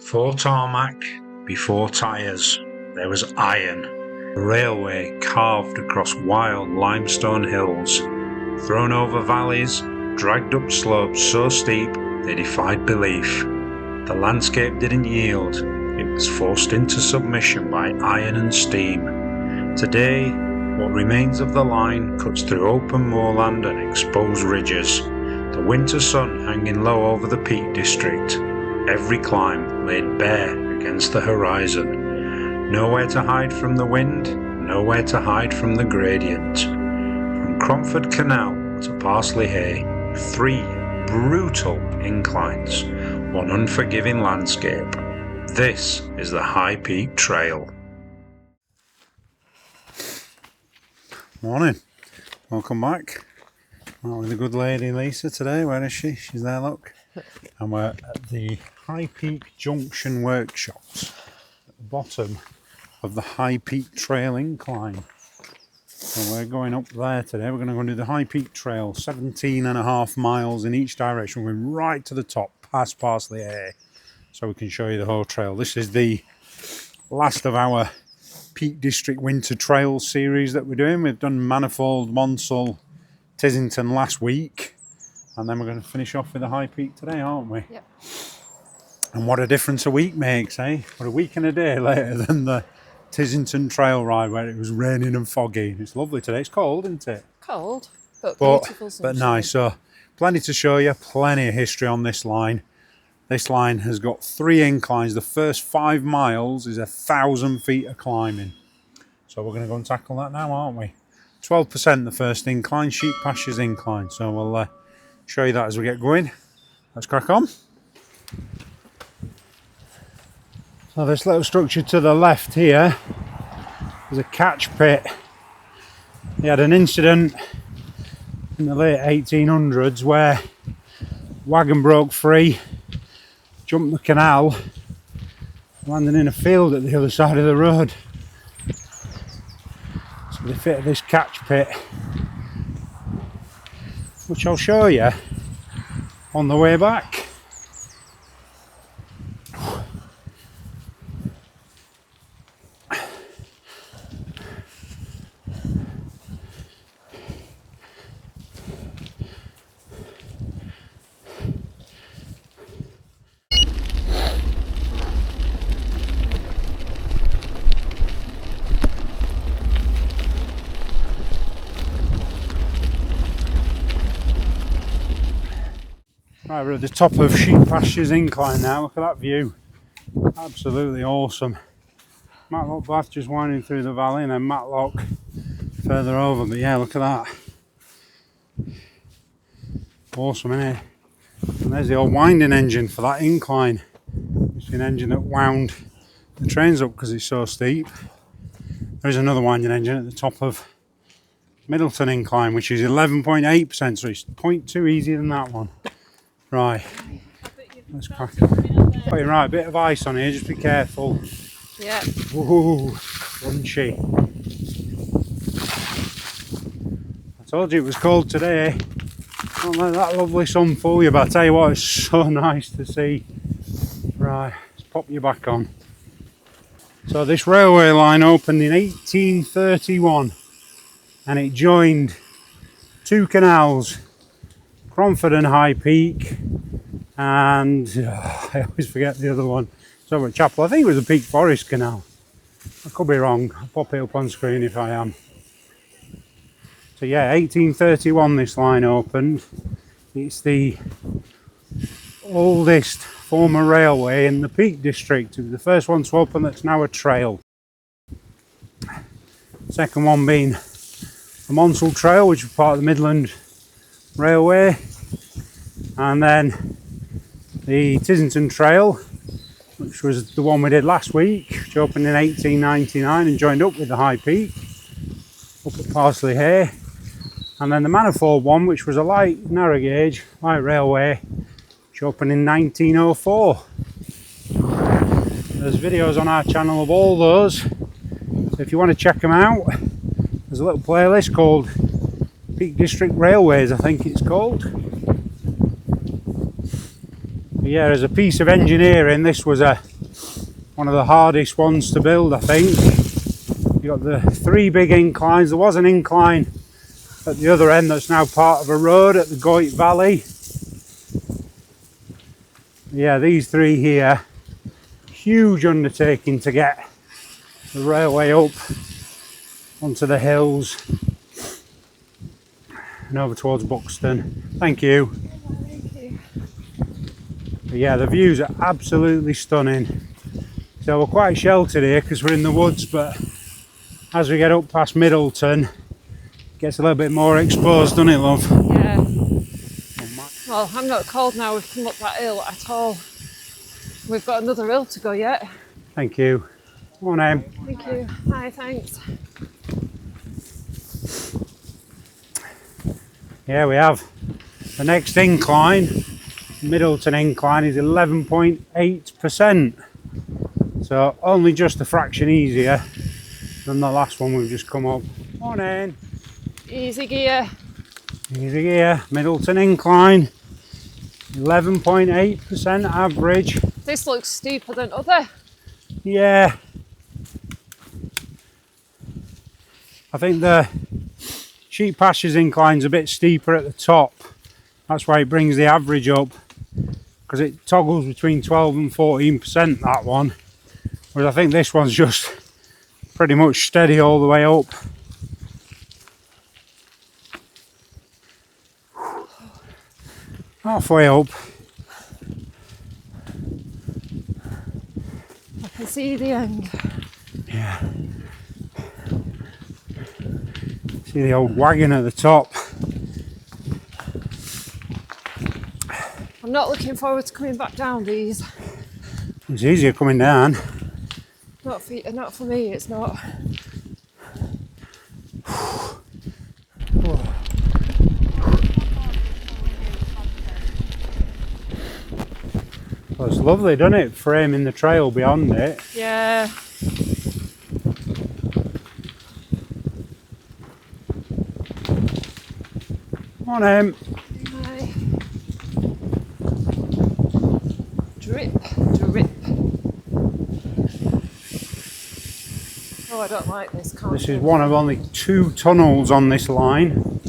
For tarmac, before tyres, there was iron. A railway carved across wild limestone hills, thrown over valleys, dragged up slopes so steep they defied belief. The landscape didn't yield, it was forced into submission by iron and steam. Today, what remains of the line cuts through open moorland and exposed ridges, the winter sun hanging low over the Peak District, every climb laid bare against the horizon. Nowhere to hide from the wind, nowhere to hide from the gradient. From Cromford Canal to Parsley Hay, 3 brutal inclines, one unforgiving landscape. This is the High Peak Trail. Morning, welcome back. Out with the good lady Lisa today. Where is she? She's there, look. And we're at the High Peak Junction workshops at the bottom of the High Peak Trail incline. So we're going up there today. We're going to go and do the High Peak Trail, 17.5 miles in each direction. We're going right to the top, past Parsley Hay, so we can show you the whole trail. This is the last of our Peak District Winter Trail series that we're doing. We've done Manifold, Monsell, Tissington last week, and then we're going to finish off with the High Peak today, aren't we? Yep. And what a difference a week makes, eh? What a week and a day later than the Tissington trail ride where it was raining and foggy. It's lovely today. It's cold, isn't it? Cold, but beautiful sunshine. But nice. So plenty to show you, plenty of history on this line. This line has got 3 inclines. The first 5 miles is 1,000 feet of climbing. So we're going to go and tackle that now, aren't we? 12% the first incline, sheep pastures incline. So we'll show you that as we get going. Let's crack on. So this little structure to the left here is a catch pit. They had an incident in the late 1800s where wagon broke free, jumped the canal, landing in a field at the other side of the road. So they fitted this catch pit, which I'll show you on the way back. Right, we're at the top of Sheep Pastures Incline now. Look at that view. Absolutely awesome. Matlock Bath just winding through the valley, and then Matlock further over. But yeah, look at that. Awesome, isn't it? And there's the old winding engine for that incline. It's an engine that wound the trains up because it's so steep. There's another winding engine at the top of Middleton Incline, which is 11.8%, so it's 0.2 easier than that one. Right, let's crack on. Right, a bit of ice on here, just be careful. Yeah. Woohoo, crunchy. I told you it was cold today. Don't let that lovely sun fool you, but I tell you what, it's so nice to see. Right, let's pop you back on. So this railway line opened in 1831 and it joined 2 canals, Cromford and High Peak, and I always forget the other one. It's over at Chapel. I think it was the Peak Forest Canal. I could be wrong. I'll pop it up on screen if I am. So yeah, 1831 this line opened. It's the oldest former railway in the Peak District. It was the first one to open that's now a trail. Second one being the Monsell Trail, which was part of the Midland Railway, and then the Tissington Trail, which was the one we did last week, which opened in 1899 and joined up with the High Peak up at Parsley Hay, and then the Manifold one, which was a light narrow gauge light railway, which opened in 1904. There's videos on our channel of all those, so if you want to check them out, there's a little playlist called Peak District Railways, I think it's called. Yeah, as a piece of engineering, this was one of the hardest ones to build, I think. You got the 3 big inclines. There was an incline at the other end that's now part of a road at the Goit Valley. Yeah, these 3 here, huge undertaking to get the railway up onto the hills and over towards Buxton. Thank you. Thank you. But yeah, the views are absolutely stunning. So we're quite sheltered here because we're in the woods, but as we get up past Middleton, it gets a little bit more exposed, doesn't it, love? Yeah. Well, I'm not cold now. We've come up that hill at all. We've got another hill to go yet. Thank you. Come on, Em. Thank you. Hi, thanks. Yeah, we have. The next incline, Middleton incline, is 11.8%. So only just a fraction easier than the last one we've just come up. Morning. Easy gear. Easy gear. Middleton incline, 11.8% average. This looks steeper than other. Yeah. I think the Sheep Pastures incline's a bit steeper at the top. That's why it brings the average up, because it toggles between 12 and 14%, that one. Whereas I think this one's just pretty much steady all the way up. Halfway up. I can see the end. Yeah. See the old wagon at the top. I'm not looking forward to coming back down these. It's easier coming down. Not for me, it's not. Well, it's lovely, doesn't it? Framing the trail beyond it. Yeah. Come on, Em. Hi. Drip, drip. Oh, I don't like this. This is one of only 2 tunnels on this line.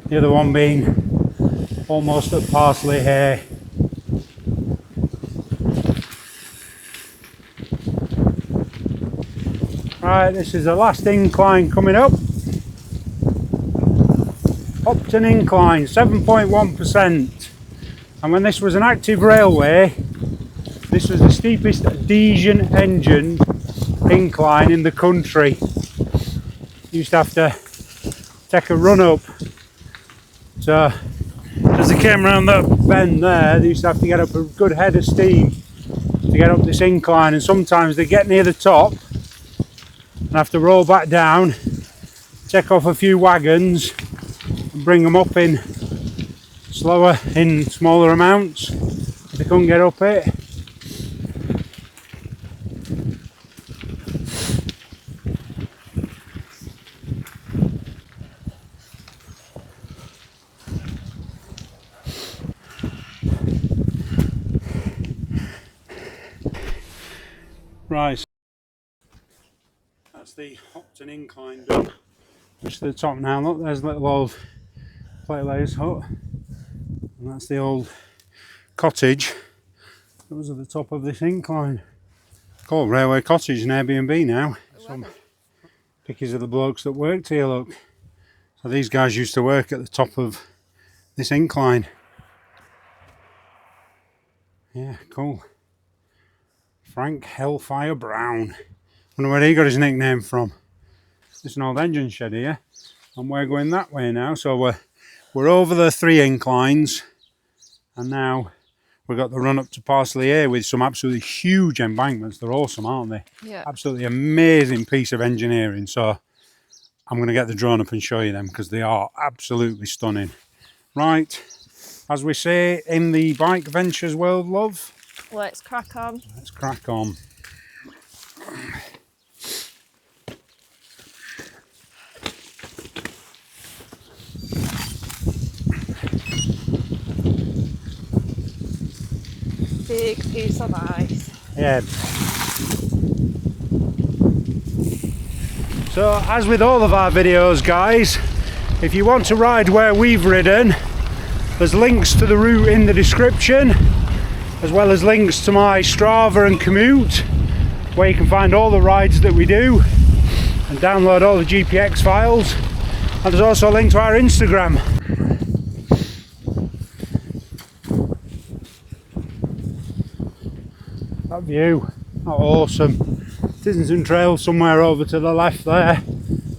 The other one being almost at Parsley Hay. Right, this is the last incline coming up. Upton incline, 7.1%. And when this was an active railway, this was the steepest diesel engine incline in the country. You used to have to take a run up. So as they came around that bend there, they used to have to get up a good head of steam to get up this incline, and sometimes they get near the top and have to roll back down, take off a few wagons and bring them up in slower, in smaller amounts if they couldn't get up it. Right, that's the Upton incline done. Just to the top now. Look, there's a little old plate layers hut, and that's the old cottage that was at the top of this incline. Called Railway Cottage and Airbnb now. Some pictures of the blokes that worked here, look. So these guys used to work at the top of this incline. Yeah, cool. Frank Hellfire Brown. Wonder where he got his nickname from. It's an old engine shed here, and we're going that way now. So we're over the 3 inclines, and now we've got the run up to Parsley Hay with some absolutely huge embankments. They're awesome, aren't they? Yeah. Absolutely amazing piece of engineering. So I'm going to get the drone up and show you them because they are absolutely stunning. Right, as we say in the bike ventures world, love. Let's crack on. Let's crack on. big piece of ice. Yeah. So as with all of our videos, guys, if you want to ride where we've ridden, there's links to the route in the description, as well as links to my Strava and Commute, where you can find all the rides that we do and download all the GPX files. And there's also a link to our Instagram. That view, awesome. Tinsington Trail somewhere over to the left there,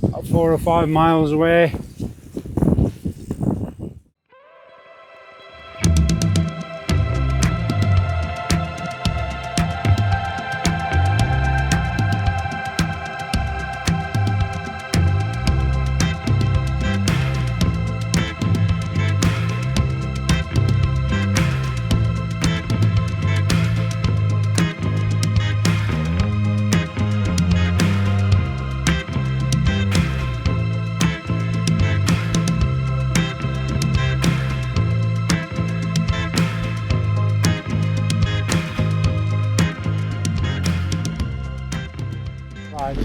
about 4 or 5 miles away.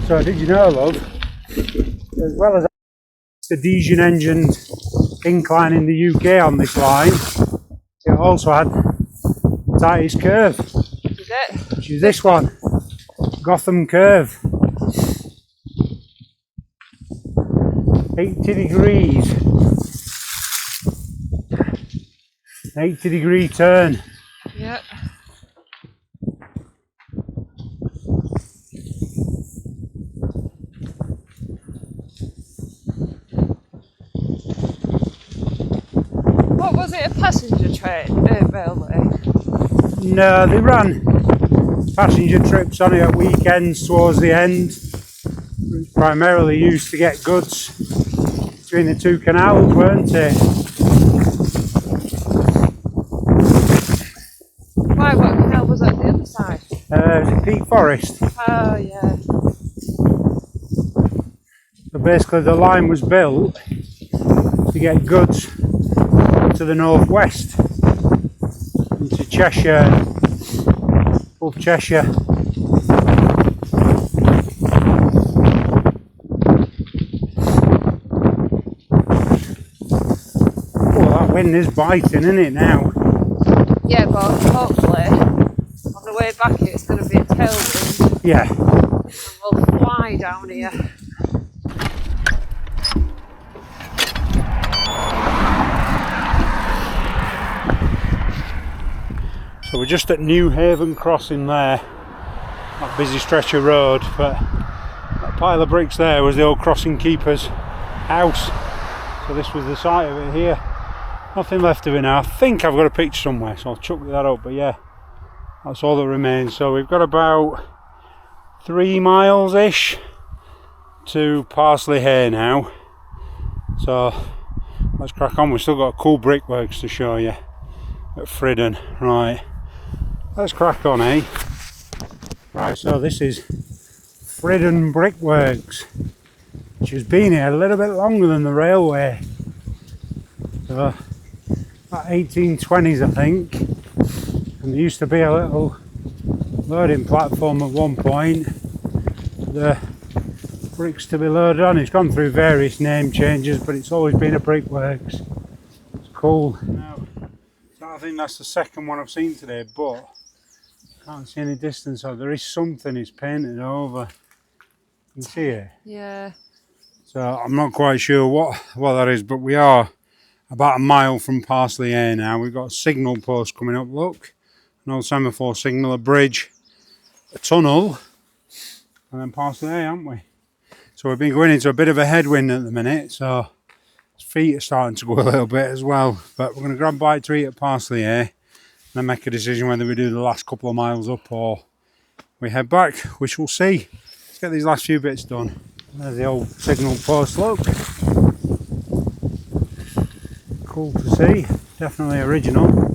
So did you know, love, as well as the DJI engined incline in the UK on this line, it also had the tightest curve. Is it? Which is this one, Gotham Curve. 80 degrees. 80-degree turn. Yeah. What was it, a passenger train, railway? No, they ran passenger trips on it at weekends towards the end. It was primarily used to get goods between the two canals, weren't it? Why, what canal was at the other side? Was it Peak Forest? Oh, yeah. So basically the line was built to get goods to the northwest, into Cheshire, above Cheshire. Oh, that wind is biting, isn't it now? Yeah, but hopefully on the way back it's going to be a tailwind. Yeah. And we'll fly down here. So we're just at New Haven Crossing there, that busy stretch of road, but that pile of bricks there was the old crossing keeper's house. So this was the site of it here. Nothing left of it now. I think I've got a picture somewhere, so I'll chuck that up, but yeah, that's all that remains. So we've got about 3 miles-ish to Parsley Hay now. So let's crack on. We've still got cool brickworks to show you at Fridden. Right, let's crack on, eh? Right, so this is Fridden Brickworks, which has been here a little bit longer than the railway. So, about 1820s, I think. And there used to be a little loading platform at one point. The bricks to be loaded on. It's gone through various name changes, but it's always been a brickworks. It's cool. Now, I think that's the second one I've seen today, but I can't see any distance. So there is something it's painted over. You can see it. Yeah. So I'm not quite sure what that is, but we are about a mile from Parsley Hay now. We've got a signal post coming up, look. An old semaphore signal, a bridge, a tunnel, and then Parsley Hay, haven't we? So we've been going into a bit of a headwind at the minute, so feet are starting to go a little bit as well. But we're going to grab a bite to eat at Parsley Hay, and then make a decision whether we do the last couple of miles up or we head back, which we'll see. Let's get these last few bits done. There's the old signal post, look. Cool to see, definitely original.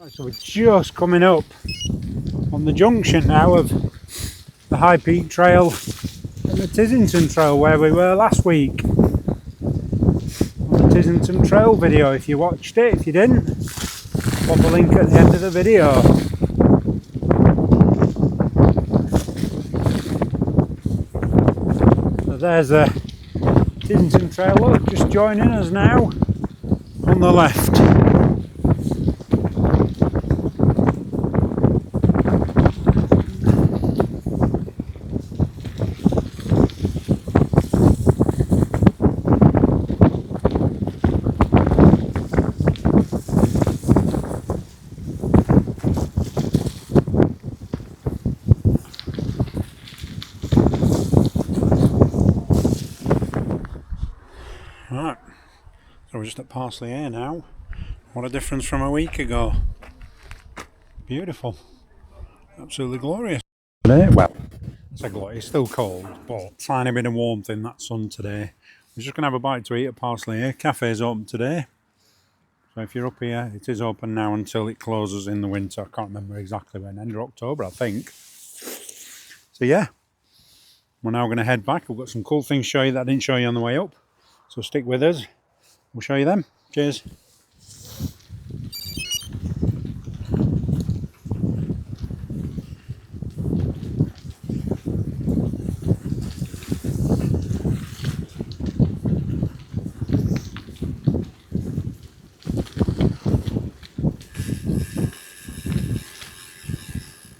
Right, so we're just coming up on the junction now of the High Peak Trail and the Tissington Trail where we were last week. On the Tissington Trail video, if you watched it, if you didn't, pop a link at the end of the video. So there's the Tissington Trail, look, just joining us now on the left. Right, so we're just at Parsley Hay now. What a difference from a week ago. Beautiful. Absolutely glorious. Today, well, it's still cold, but tiny bit of warmth in that sun today. We're just going to have a bite to eat at Parsley Hay. Cafe's open today. So if you're up here, it is open now until it closes in the winter. I can't remember exactly when, end of October, I think. So yeah, we're now going to head back. We've got some cool things to show you that I didn't show you on the way up. So stick with us, we'll show you them. Cheers.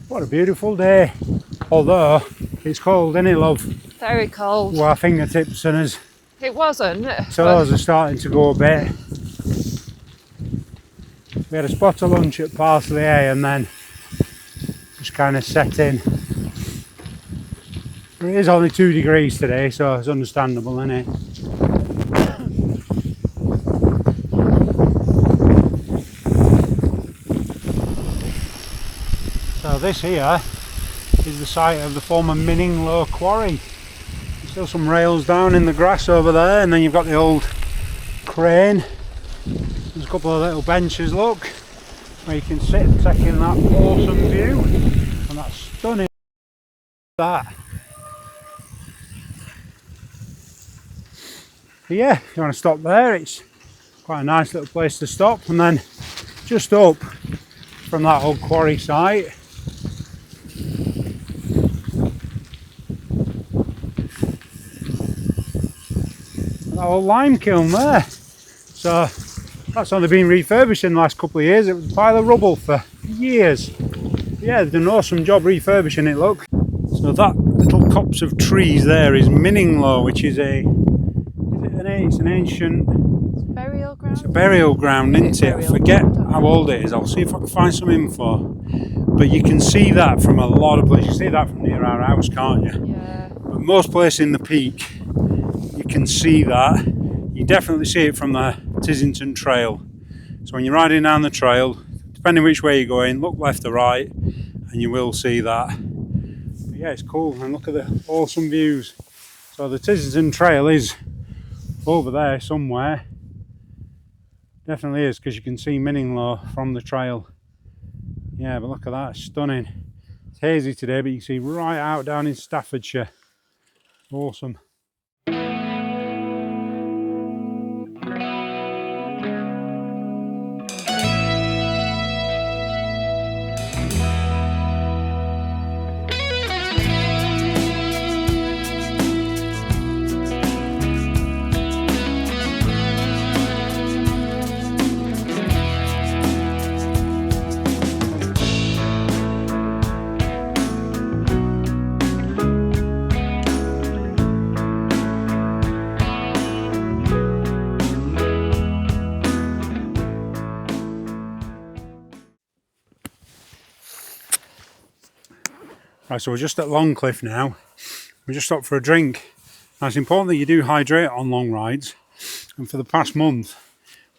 What a beautiful day. Although it's cold, isn't it, love? Very cold. Well, our fingertips and us. It wasn't. Toes are starting to go a bit. We had a spot of lunch at Parsley Hay and then just kind of set in. It is only 2 degrees today, so it's understandable, isn't it? So this here is the site of the former Minninglow quarry. Still some rails down in the grass over there, and then you've got the old crane. There's a couple of little benches, look, where you can sit and take in that awesome view, and that's stunning. That. But yeah, if you want to stop there, it's quite a nice little place to stop. And then just up from that old quarry site, that old lime kiln there. So that's only been refurbished in the last couple of years. It was a pile of rubble for years. Yeah, they've done an awesome job refurbishing it, look. So that little copse of trees there is Minninglow, which is it's an ancient Burial ground? It's a burial ground, isn't it? I forget how old it is. I'll see if I can find some info. But you can see that from a lot of places. You see that from near our house, can't you? Yeah. But most places in the peak, you can see that. You definitely see it from the Tissington Trail. So when you're riding down the trail, depending which way you're going, look left or right, and you will see that. But yeah, it's cool. And look at the awesome views. So the Tissington Trail is over there somewhere. Definitely is, because you can see Minninglow from the trail. Yeah, but look at that, stunning. It's hazy today, but you can see right out down in Staffordshire. Awesome. Right, so we're just at Longcliffe now. We just stopped for a drink. Now it's important that you do hydrate on long rides. And for the past month,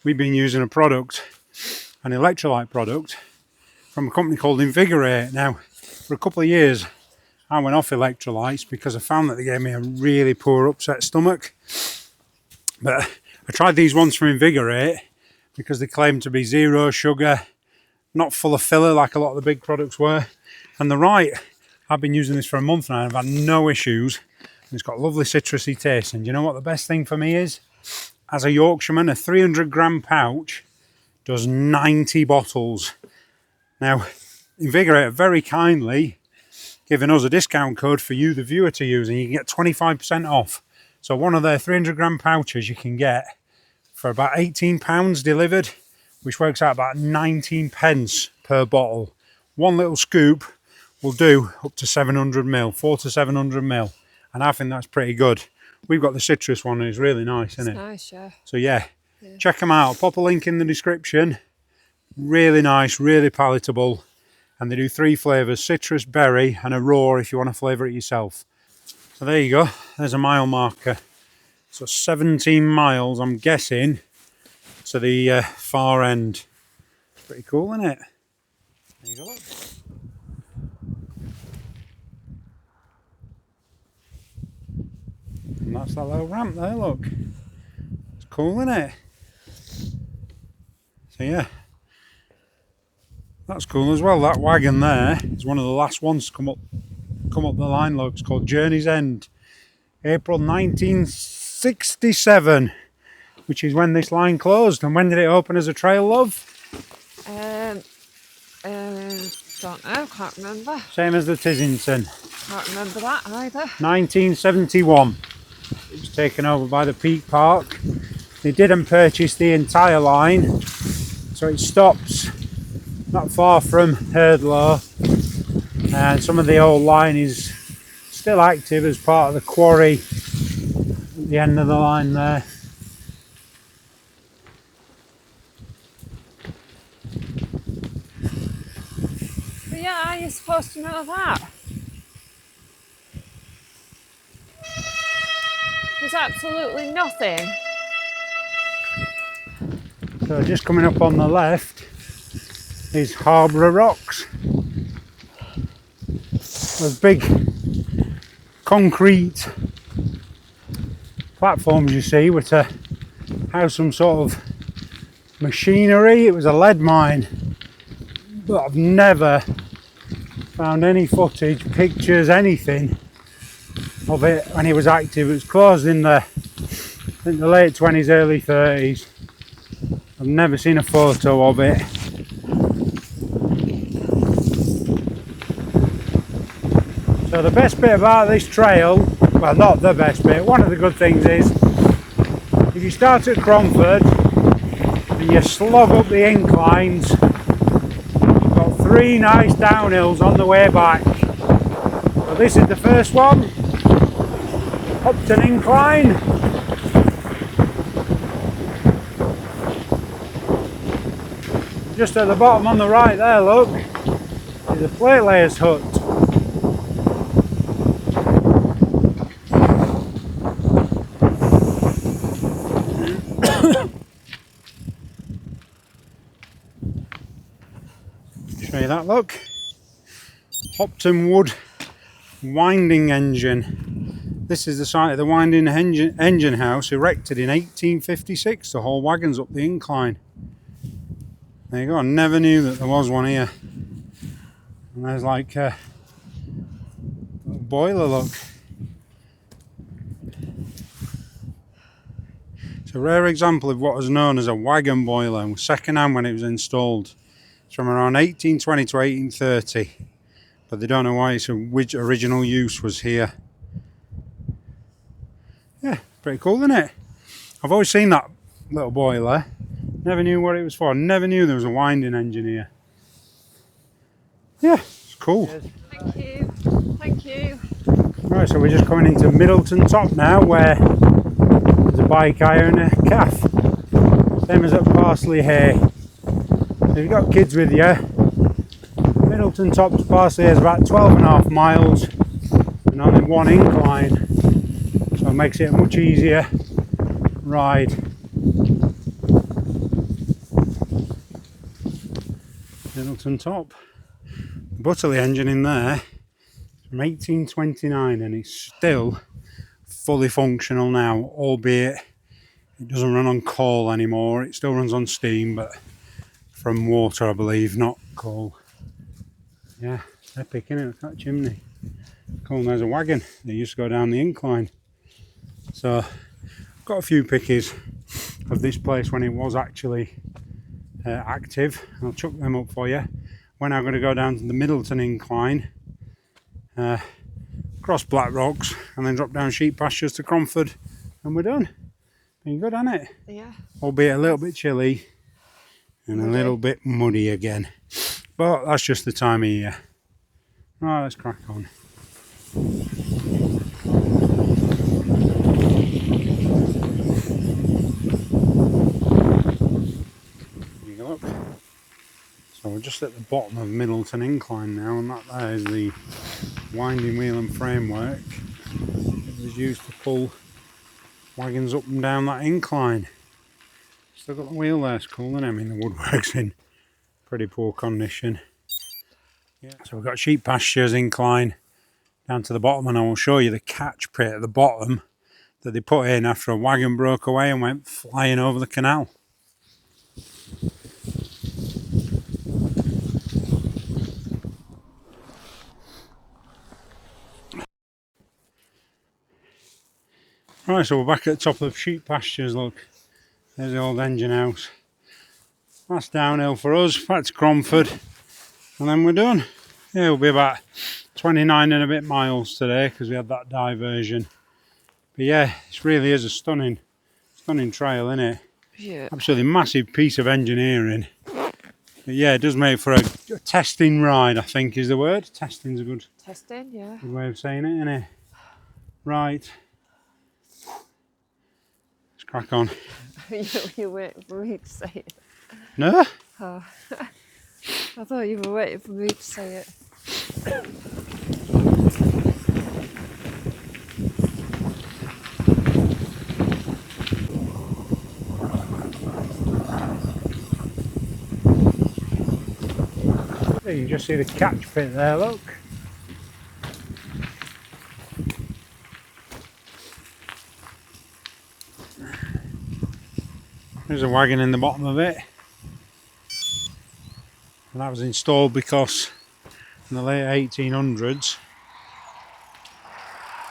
we've been using a product, an electrolyte product, from a company called Invigorate. Now, for a couple of years, I went off electrolytes because I found that they gave me a really poor upset stomach. But I tried these ones from Invigorate because they claim to be zero sugar, not full of filler like a lot of the big products were. And the right, I've been using this for a month now and I've had no issues. And it's got lovely citrusy taste. And you know what the best thing for me is? As a Yorkshireman, a 300-gram pouch does 90 bottles. Now, Invigorate are very kindly giving us a discount code for you, the viewer, to use, and you can get 25% off. So one of their 300-gram pouches you can get for about £18 delivered, which works out about 19 pence per bottle. One little scoop will do up to 700ml, 400 to 700ml, and I think that's pretty good. We've got the citrus one, and it's really nice, isn't it? Nice, yeah. So yeah, check them out. I'll pop a link in the description. Really nice, really palatable. And they do 3 flavours, citrus, berry and a raw if you want to flavour it yourself. So there you go, there's a mile marker. So 17 miles, I'm guessing, to the far end. Pretty cool, isn't it? There you go. And that's that little ramp there, look. It's cool, isn't it? So yeah. That's cool as well. That wagon there is one of the last ones to come up the line, look. It's called Journey's End. April 1967, which is when this line closed. And when did it open as a trail, love? Don't know, can't remember. Same as the Tissington. Can't remember that either. 1971. It was taken over by the Peak Park. They didn't purchase the entire line, so it stops not far from Herdlow, and some of the old line is still active as part of the quarry at the end of the line there. But yeah, how are you supposed to know that? There's absolutely nothing. So just coming up on the left is Harbour Rocks. Those big concrete platforms you see were to house some sort of machinery. It was a lead mine, but I've never found any footage, pictures, anything of it when it was active. It was closed in the, I think, the late 20s, early 30s. I've never seen a photo of it. So the best bit about this trail, well, not the best bit, one of the good things is if you start at Cromford and you slog up the inclines, you've got 3 nice downhills on the way back. So this is the first one, Hopton Incline. Just at the bottom on the right there, look, is a plate layer's hut. Show you that, look. Hopton Wood winding engine. This is the site of the winding engine house, erected in 1856. The whole wagon's up the incline. There you go, I never knew that there was one here. And there's like a little boiler, look. It's a rare example of what is known as a wagon boiler, and was second hand when it was installed. It's from around 1820 to 1830, but they don't know why its original use was here. Yeah, pretty cool, isn't it? I've always seen that little boiler. Never knew what it was for. Never knew there was a winding engine here. Yeah, it's cool. Thank you. Thank you. Right, so we're just coming into Middleton Top now, where there's a bike hire and a calf. Same as at Parsley Hay. So if you've got kids with you, Middleton Top to Parsley Hay is about 12.5 miles and only 1 incline. So it makes it a much easier ride. Middleton Top. The Butterley engine in there from 1829, and it's still fully functional now, albeit it doesn't run on coal anymore. It still runs on steam, but from water, I believe, not cool. Yeah, epic, innit? Look at that chimney. Cool, and there's a wagon that used to go down the incline. So, I've got a few pickies of this place when it was actually active. I'll chuck them up for you. When I'm going to go down to the Middleton incline, cross Black Rocks, and then drop down sheep pastures to Cromford, and we're done. Been good, hasn't it? Yeah. Albeit a little bit chilly and a little bit muddy again. But that's just the time of year. Right, let's crack on. Here you look. So we're just at the bottom of Middleton incline now, and that there is the winding wheel and framework that was used to pull wagons up and down that incline. Still got the wheel there, it's cool, isn't it? I mean, the woodwork's in pretty poor condition. Yeah. So we've got sheep pastures incline down to the bottom, and I will show you the catch pit at the bottom that they put in after a wagon broke away and went flying over the canal. Right, so we're back at the top of sheep pastures, look. There's the old engine house. That's downhill for us, back to Cromford, and then we're done. Yeah, it'll be about 29 and a bit miles today because we had that diversion. But yeah, this really is a stunning trail, isn't it? Yeah. Absolutely massive piece of engineering. But yeah, it does make for a testing ride, I think is the word. Testing's a good way of saying it, isn't it? Right. Let's crack on. You waiting for me to say it? No? Oh. I thought you were waiting for me to say it. You can just see the catch pit there, look. There's a wagon in the bottom of it. And that was installed because in the late 1800s,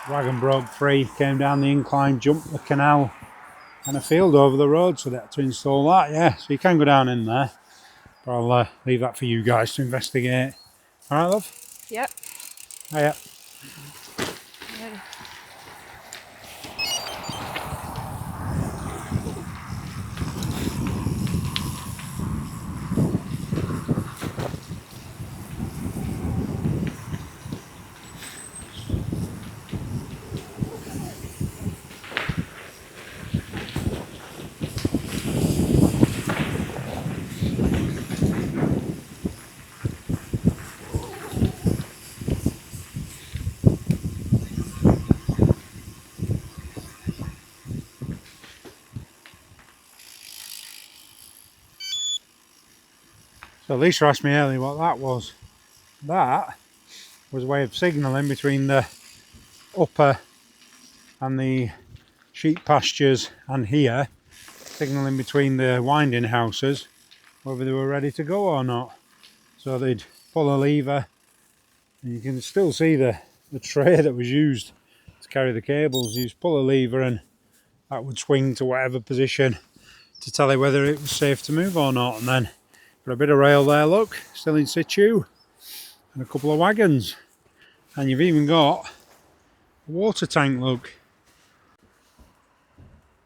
wagon broke free, came down the incline, jumped the canal and a field over the road, so they had to install that, yeah. So you can go down in there, but I'll leave that for you guys to investigate. Alright, love? Yep. Hiya. Yeah. So Lisa asked me earlier what that was. That was a way of signalling between the upper and the sheep pastures and here, signalling between the winding houses whether they were ready to go or not. So they'd pull a lever and you can still see the tray that was used to carry the cables. You just pull a lever and that would swing to whatever position to tell you whether it was safe to move or not. And then got a bit of rail there, look, still in situ, and a couple of wagons, and you've even got a water tank, look.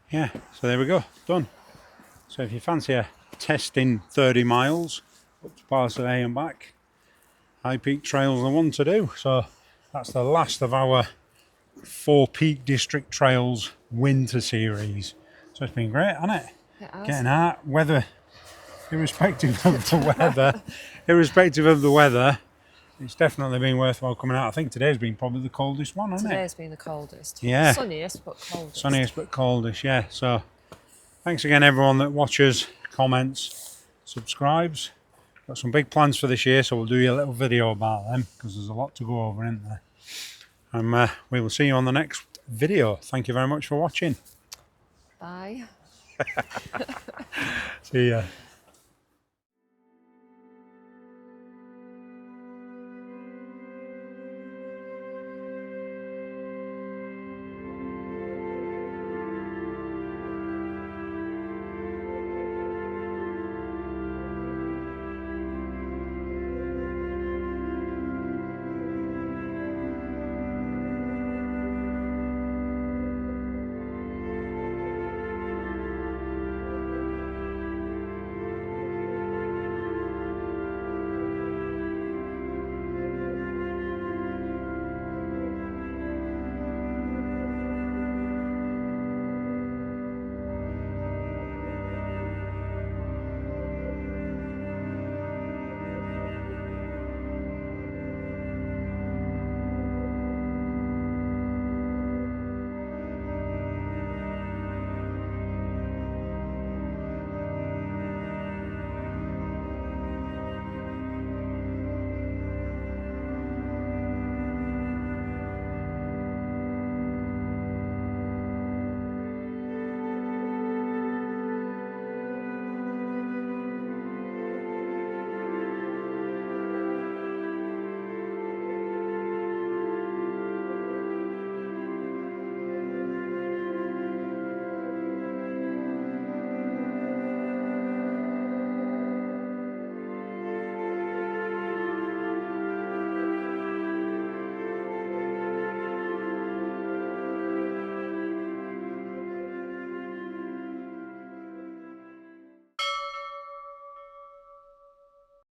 Yeah, so there we go, done. So if you fancy a testing 30 miles up to Parsley Hay and back, High Peak Trail's the one to do. So that's the last of our 4 Peak District Trails winter series. So it's been great, hasn't it? It has. Getting out, weather, irrespective of the weather, it's definitely been worthwhile coming out. I think today's been probably the coldest one, hasn't it? Today's been the coldest. Yeah. Sunniest but coldest. Sunniest but coldest, yeah. So thanks again everyone that watches, comments, subscribes. Got some big plans for this year, so we'll do you a little video about them because there's a lot to go over, isn't there? And we will see you on the next video. Thank you very much for watching. Bye. See ya.